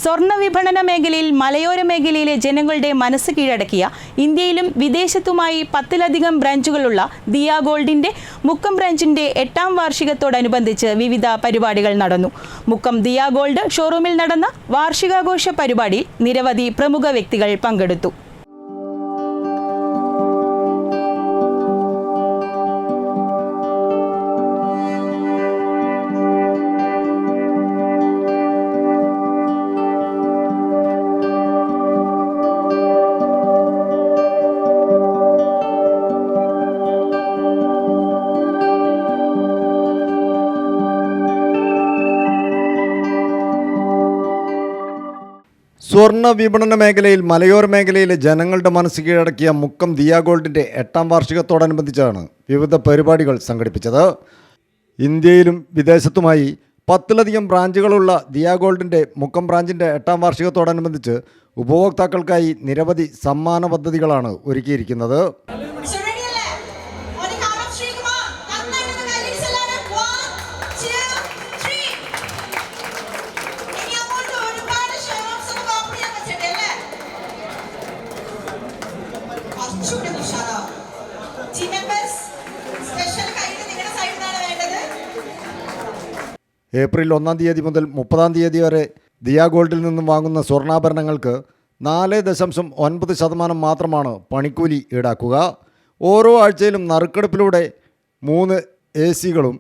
സ്വർണ്ണ വിപണന മേഖലയിൽ മലയോര മേഖലയിലെ ജനങ്ങളുടെ മനസ്സ് കീഴടക്കിയ ഇന്ത്യയിലും വിദേശത്തുമായി 10ലധികം ബ്രാഞ്ചുകളുള്ള ദിയ ഗോൾഡിന്റെ മുക്കം ബ്രാഞ്ചിന്റെ 8ാം വാർഷികത്തോടനുബന്ധിച്ച് വിവിധ പരിപാടികൾ നടന്നു. മുക്കം ദിയ ഗോൾഡ് ഷോറൂമിൽ നടന്ന വാർഷികാഘോഷ പരിപാടിയിൽ നിരവധി പ്രമുഖ വ്യക്തികൾ പങ്കെടുത്തു. സ്വർണ്ണ വിപണന മേഖലയിൽ മലയോര മേഖലയിലെ ജനങ്ങളുടെ മനസ്സ് കീഴടക്കിയ മുക്കം ദിയ ഗോൾഡിൻ്റെ 8ാം വാർഷികത്തോടനുബന്ധിച്ചാണ് വിവിധ പരിപാടികൾ സംഘടിപ്പിച്ചത്. ഇന്ത്യയിലും വിദേശത്തുമായി 10ലധികം ബ്രാഞ്ചുകളുള്ള ദിയ ഗോൾഡിൻ്റെ മുക്കം ബ്രാഞ്ചിൻ്റെ 8ാം വാർഷികത്തോടനുബന്ധിച്ച് ഉപഭോക്താക്കൾക്കായി നിരവധി സമ്മാന പദ്ധതികളാണ് ഒരുക്കിയിരിക്കുന്നത്. ഏപ്രിൽ 1-ാം തീയതി മുതൽ 30-ാം തീയതി വരെ ദിയ ഗോൾഡിൽ നിന്നും വാങ്ങുന്ന സ്വർണ്ണാഭരണങ്ങൾക്ക് 4.9% മാത്രമാണ് പണിക്കൂലി ഈടാക്കുക. ഓരോ ആഴ്ചയിലും നറുക്കെടുപ്പിലൂടെ 3 AC-കളും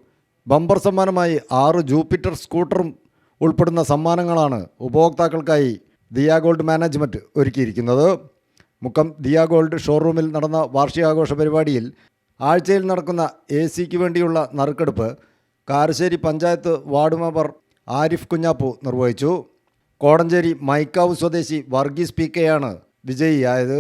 ബമ്പർ സമ്മാനമായി 6 ജൂപ്പിറ്റർ സ്കൂട്ടറും ഉൾപ്പെടുന്ന സമ്മാനങ്ങളാണ് ഉപഭോക്താക്കൾക്കായി ദിയ ഗോൾഡ് മാനേജ്മെൻറ്റ് ഒരുക്കിയിരിക്കുന്നത്. മുക്കം ദിയ ഗോൾഡ് ഷോറൂമിൽ നടന്ന വാർഷികാഘോഷ പരിപാടിയിൽ ആഴ്ചയിൽ നടക്കുന്ന AC-ക്ക് വേണ്ടിയുള്ള നറുക്കെടുപ്പ് കാരശ്ശേരി പഞ്ചായത്ത് വാർഡ് മെമ്പർ ആരിഫ് കുഞ്ഞാപ്പു നിർവഹിച്ചു. കോടഞ്ചേരി മൈക്കാവ് സ്വദേശി വർഗീസ് PK ആണ് വിജയിയായത്.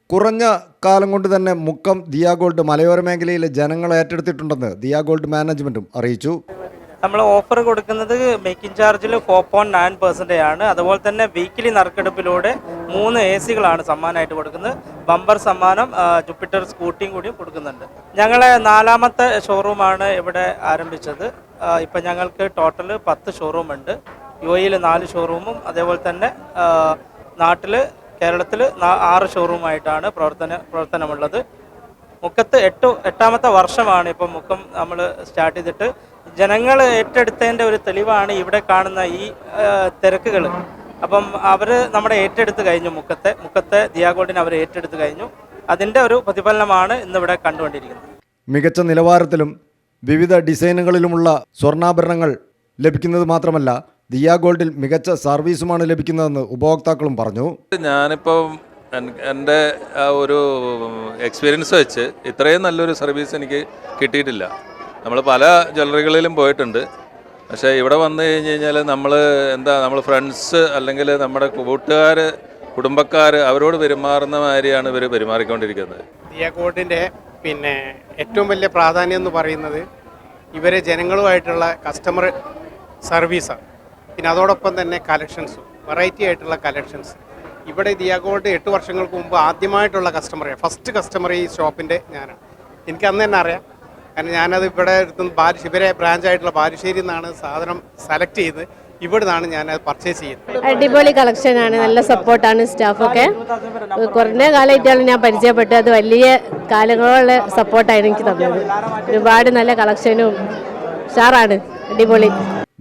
കുറഞ്ഞ കാലം കൊണ്ട് തന്നെ മുക്കം ദിയ ഗോൾഡ് മലയോര മേഖലയിലെ ജനങ്ങൾ ഏറ്റെടുത്തിട്ടുണ്ടെന്ന് ദിയ ഗോൾഡ് മാനേജ്മെൻറ്റും അറിയിച്ചു. നമ്മൾ ഓഫർ കൊടുക്കുന്നത് മേക്കിംഗ് ചാർജിൽ 4.9% ആണ്. അതുപോലെ തന്നെ വീക്കിലി നറുക്കെടുപ്പിലൂടെ 3 AC-കളാണ് സമ്മാനമായിട്ട് കൊടുക്കുന്നത്. ബമ്പർ സമ്മാനം ജൂപ്പിറ്റർ സ്കൂട്ടിയും കൂടിയും കൊടുക്കുന്നുണ്ട്. ഞങ്ങളെ 4ാമത്തെ ഷോറൂമാണ് ഇവിടെ ആരംഭിച്ചത്. ഇപ്പം ഞങ്ങൾക്ക് ടോട്ടൽ 10 ഷോറൂമുണ്ട്. UAE-യിൽ 4 ഷോറൂമും അതേപോലെ തന്നെ നാട്ടിൽ കേരളത്തിൽ 6 ഷോറൂമായിട്ടാണ് പ്രവർത്തനമുള്ളത്. മുക്കത്ത് 8ാമത്തെ വർഷമാണ് ഇപ്പം മുക്കം നമ്മൾ സ്റ്റാർട്ട് ചെയ്തിട്ട്. ജനങ്ങൾ ഏറ്റെടുത്തതിൻ്റെ ഒരു തെളിവാണ് ഇവിടെ കാണുന്ന ഈ തിരക്കുകൾ. അപ്പം അവർ നമ്മുടെ ഏറ്റെടുത്ത് കഴിഞ്ഞു. മുക്കത്തെ ദിയ ഗോൾഡിനെ അവർ ഏറ്റെടുത്ത് കഴിഞ്ഞു. അതിൻ്റെ ഒരു പ്രതിഫലനമാണ് ഇന്നിവിടെ കണ്ടുകൊണ്ടിരിക്കുന്നത്. മികച്ച നിലവാരത്തിലും വിവിധ ഡിസൈനുകളിലുമുള്ള സ്വർണ്ണാഭരണങ്ങൾ ലഭിക്കുന്നത് മാത്രമല്ല ദിയ ഗോൾഡിൽ മികച്ച സർവീസുമാണ് ലഭിക്കുന്നതെന്ന് ഉപഭോക്താക്കളും പറഞ്ഞു. ഞാനിപ്പോൾ എൻ്റെ ഒരു എക്സ്പീരിയൻസ് വെച്ച് ഇത്രയും നല്ലൊരു സർവീസ് എനിക്ക് കിട്ടിയിട്ടില്ല. നമ്മൾ പല ജ്വല്ലറികളിലും പോയിട്ടുണ്ട്. പക്ഷേ ഇവിടെ വന്നു കഴിഞ്ഞ് കഴിഞ്ഞാൽ നമ്മൾ ഫ്രണ്ട്സ് അല്ലെങ്കിൽ നമ്മുടെ കൂട്ടുകാർ കുടുംബക്കാർ അവരോട് പെരുമാറുന്ന മാതിരിയാണ് ഇവർ പെരുമാറിക്കൊണ്ടിരിക്കുന്നത്. ദിയ ഗോൾഡിൻ്റെ ഏറ്റവും വലിയ പ്രാധാന്യം എന്ന് പറയുന്നത് ഇവരെ ജനങ്ങളുമായിട്ടുള്ള കസ്റ്റമർ സർവീസാണ്. പിന്നെ അതോടൊപ്പം തന്നെ കളക്ഷൻസും വെറൈറ്റി ആയിട്ടുള്ള കളക്ഷൻസ്. ഇവിടെ ദിയ ഗോൾഡ് 8 വർഷങ്ങൾക്ക് മുമ്പ് ആദ്യമായിട്ടുള്ള ഫസ്റ്റ് കസ്റ്റമർ ഈ ഷോപ്പിൻ്റെ ഞാനാണ്. എനിക്ക് അന്ന് തന്നെ അറിയാം. കാരണം ഞാനത് ഇവിടെ ഇവരെ ബ്രാഞ്ചായിട്ടുള്ള ബാലുശ്ശേരിയിൽ നിന്നാണ് സാധനം സെലക്ട് ചെയ്ത് ഇവിടെ നിന്നാണ് ഞാനത് പർച്ചേസ് ചെയ്യുന്നത്. അടിപൊളി കളക്ഷനാണ്, നല്ല സപ്പോർട്ടാണ് സ്റ്റാഫൊക്കെ. കുറഞ്ഞ കാലമായിട്ടാണ് ഞാൻ പരിചയപ്പെട്ടത്. അത് വലിയ കാലങ്ങളുള്ള സപ്പോർട്ടാണ് എനിക്ക് തന്നത്. ഒരുപാട് നല്ല കളക്ഷനും ഉഷാറാണ്, അടിപൊളി.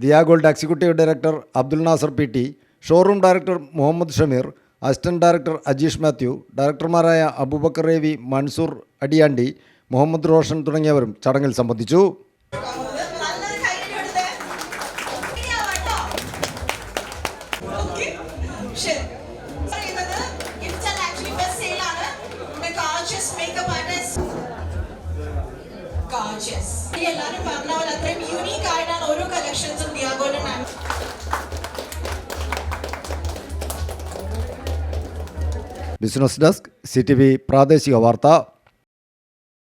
Diya gold executive director Abdul Nasar PT, showroom director Muhammad Shameer, assistant director Ajeesh Mathew, ഡയറക്ടർമാരായ അബൂബക്കർ രവി, മൻസൂർ അടിയാണ്ടി, മുഹമ്മദ് റോഷൻ തുടങ്ങിയവരും ചടങ്ങിൽ സംബന്ധിച്ചു. ബിസിനസ് ഡെസ്ക് CTV പ്രാദേശിക വാർത്ത.